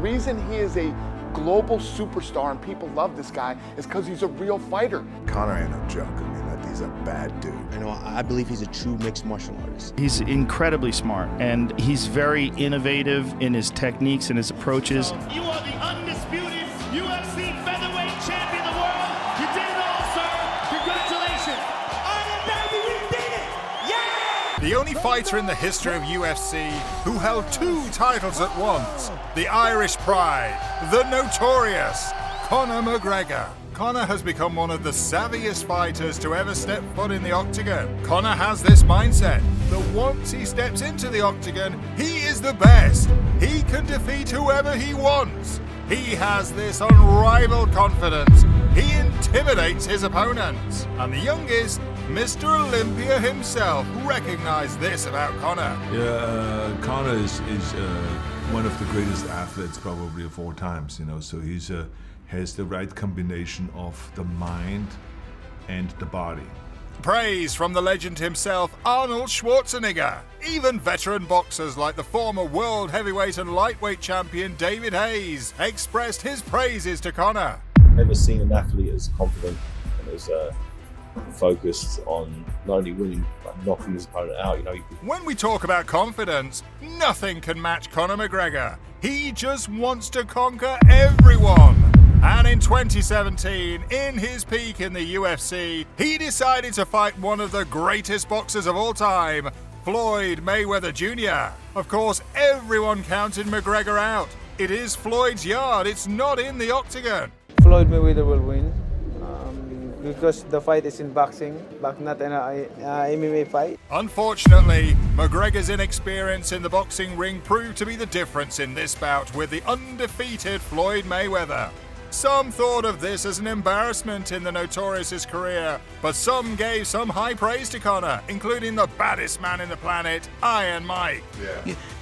reason he is a global superstar and people love this guy is because he's a real fighter. Conor ain't no joke. I mean, he's a bad dude. I believe he's a true mixed martial artist. He's incredibly smart, and he's very innovative in his techniques and his approaches. So you are the undisputed UFC featherweight champion of the world. You did it all, sir. Congratulations. Baby, we did it. Yeah! The only fighter in the history of UFC who held 2 titles at once. The Irish Pride, the notorious Conor McGregor. Conor has become one of the savviest fighters to ever step foot in the octagon. Conor has this mindset that once he steps into the octagon, he is the best. He can defeat whoever he wants. He has this unrivaled confidence. He intimidates his opponents. And the youngest, Mr. Olympia himself, recognized this about Conor. Yeah, Conor is one of the greatest athletes probably of all times, so he's has the right combination of the mind and the body. Praise from the legend himself, Arnold Schwarzenegger. Even veteran boxers like the former world heavyweight and lightweight champion David Hayes expressed his praises to Conor. Never seen an athlete as confident and as focused on not only winning but knocking his opponent out. When we talk about confidence, nothing can match Conor McGregor. He just wants to conquer everyone. And in 2017, in his peak in the UFC, he decided to fight one of the greatest boxers of all time, Floyd Mayweather Jr. Of course, everyone counted McGregor out. It is Floyd's yard, it's not in the octagon. Floyd Mayweather will win because the fight is in boxing, but not an MMA fight. Unfortunately, McGregor's inexperience in the boxing ring proved to be the difference in this bout with the undefeated Floyd Mayweather. Some thought of this as an embarrassment in the Notorious's career, but some gave some high praise to Conor, including the baddest man in the planet, Iron Mike.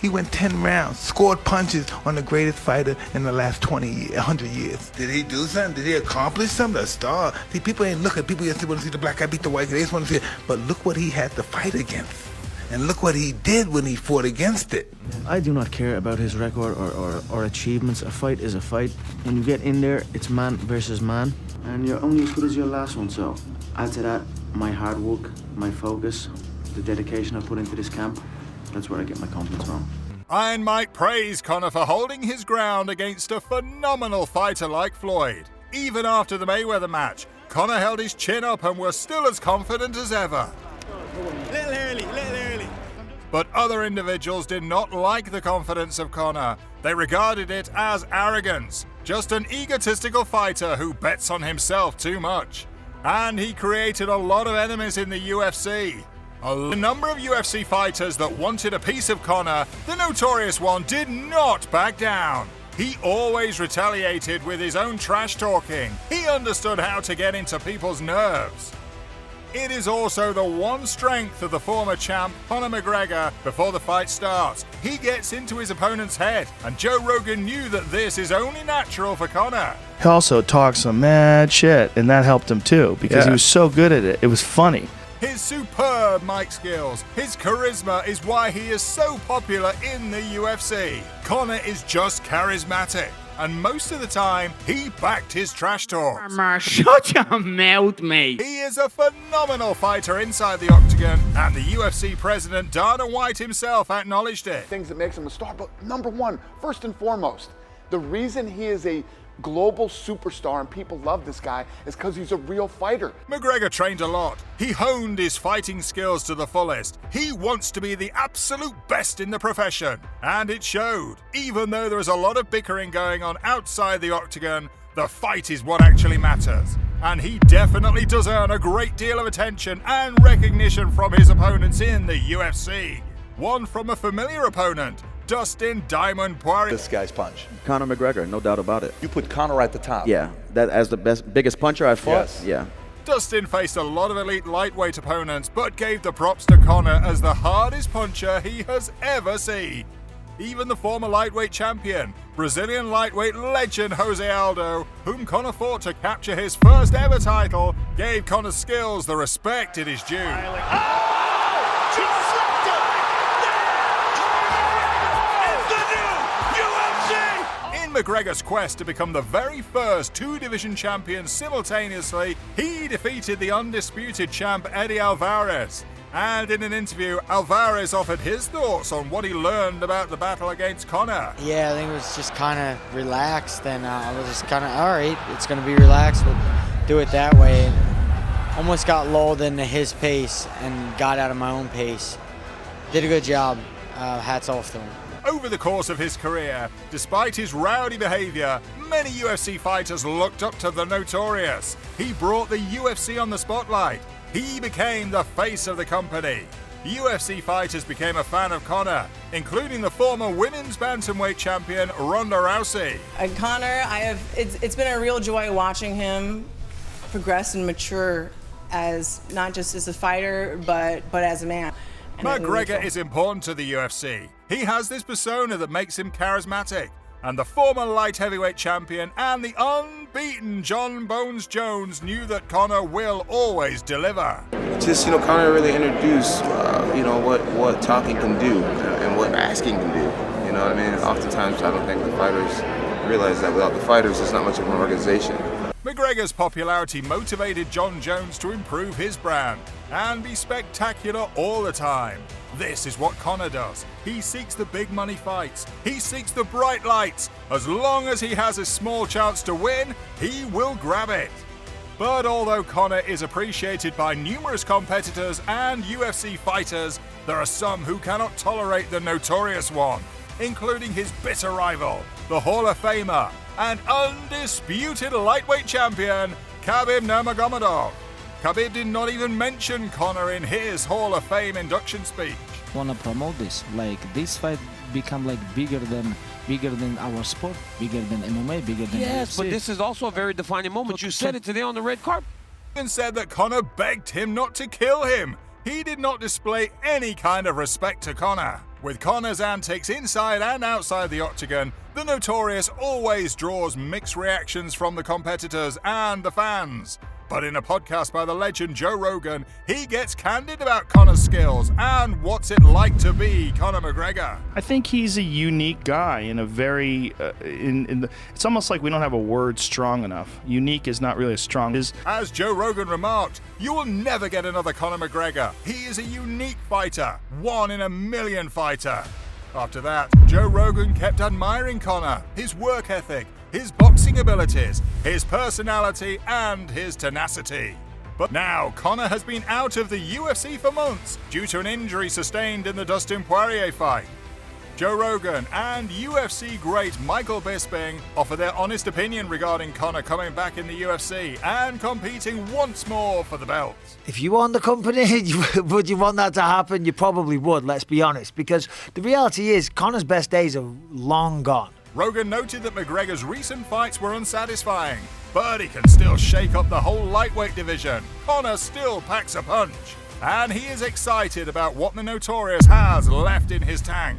He went 10 rounds, scored punches on the greatest fighter in the last 100 years. Did he do something? Did he accomplish something? A star? See, people ain't looking. People just want to see the black guy beat the white guy. They just want to see it. But look what he had to fight against. And look what he did when he fought against it. I do not care about his record or achievements. A fight is a fight. When you get in there, it's man versus man. And you're only as good as your last one. So add to that my hard work, my focus, the dedication I put into this camp. That's where I get my confidence from. Iron Mike praised Conor for holding his ground against a phenomenal fighter like Floyd. Even after the Mayweather match, Conor held his chin up and was still as confident as ever. Little early. But other individuals did not like the confidence of Conor. They regarded it as arrogance, just an egotistical fighter who bets on himself too much. And he created a lot of enemies in the UFC. A number of UFC fighters that wanted a piece of Conor, the Notorious one did not back down. He always retaliated with his own trash talking. He understood how to get into people's nerves. It is also the one strength of the former champ, Conor McGregor, before the fight starts. He gets into his opponent's head, and Joe Rogan knew that this is only natural for Conor. He also talks some mad shit, and that helped him too, because he was so good at it. It was funny. His superb mic skills, his charisma is why he is so popular in the UFC. Conor is just charismatic. And most of the time, he backed his trash talk. Shut your mouth, mate. He is a phenomenal fighter inside the octagon, and the UFC president, Dana White himself, acknowledged it. Things that makes him a star, but number one, first and foremost, the reason he is a global superstar and people love this guy is because he's a real fighter. McGregor trained a lot. He honed his fighting skills to the fullest. He wants to be the absolute best in the profession. And it showed. Even though there is a lot of bickering going on outside the octagon, the fight is what actually matters. And he definitely does earn a great deal of attention and recognition from his opponents in the UFC. One from a familiar opponent, Dustin Diamond Poirier. This guy's punch. Conor McGregor, no doubt about it. You put Conor at the top. Yeah, that as the biggest puncher I've fought. Yes. Yeah. Dustin faced a lot of elite lightweight opponents, but gave the props to Conor as the hardest puncher he has ever seen. Even the former lightweight champion, Brazilian lightweight legend Jose Aldo, whom Conor fought to capture his first ever title, gave Conor's skills the respect it is due. In In McGregor's quest to become the very first two-division champion simultaneously, he defeated the undisputed champ Eddie Alvarez. And in an interview, Alvarez offered his thoughts on what he learned about the battle against Conor. Yeah, I think it was just kind of relaxed, and I was just kind of, all right, it's going to be relaxed, we'll do it that way. And almost got lulled into his pace and got out of my own pace. Did a good job. Hats off to him. Over the course of his career, despite his rowdy behavior, many UFC fighters looked up to the Notorious. He brought the UFC on the spotlight. He became the face of the company. UFC fighters became a fan of Conor, including the former women's bantamweight champion Ronda Rousey. Conor, it's been a real joy watching him progress and mature as not just as a fighter, but as a man. McGregor is important to the UFC. He has this persona that makes him charismatic, and the former light heavyweight champion and the unbeaten John Bones Jones knew that Conor will always deliver. Just, Conor really introduced, what talking can do and what asking can do. You know what I mean? Oftentimes, I don't think the fighters realize that without the fighters, there's not much of an organization. McGregor's popularity motivated John Jones to improve his brand and be spectacular all the time. This is what Conor does. He seeks the big money fights. He seeks the bright lights. As long as he has a small chance to win, he will grab it. But although Conor is appreciated by numerous competitors and UFC fighters, there are some who cannot tolerate the Notorious One, including his bitter rival, the Hall of Famer and undisputed lightweight champion, Khabib Nurmagomedov. Khabib did not even mention Conor in his Hall of Fame induction speech. Wanna promote this, like this fight become like bigger than our sport, bigger than MMA, bigger than Yes, UFC. but this is also a very defining moment. You said it today on the red carpet. And said that Conor begged him not to kill him. He did not display any kind of respect to Conor. With Conor's antics inside and outside the octagon, the Notorious always draws mixed reactions from the competitors and the fans. But in a podcast by the legend Joe Rogan, he gets candid about Conor's skills and what's it like to be Conor McGregor. I think he's a unique guy in a very, it's almost like we don't have a word strong enough. Unique is not really as strong as. As Joe Rogan remarked, you will never get another Conor McGregor. He is a unique fighter, 1 in a million fighter. After that, Joe Rogan kept admiring Conor, his work ethic, his boxing abilities, his personality, and his tenacity. But now, Conor has been out of the UFC for months due to an injury sustained in the Dustin Poirier fight. Joe Rogan and UFC great Michael Bisping offer their honest opinion regarding Conor coming back in the UFC and competing once more for the belt. If you own the company, would you want that to happen? You probably would, let's be honest, because the reality is Conor's best days are long gone. Rogan noted that McGregor's recent fights were unsatisfying, but he can still shake up the whole lightweight division. Conor still packs a punch, and he is excited about what the Notorious has left in his tank.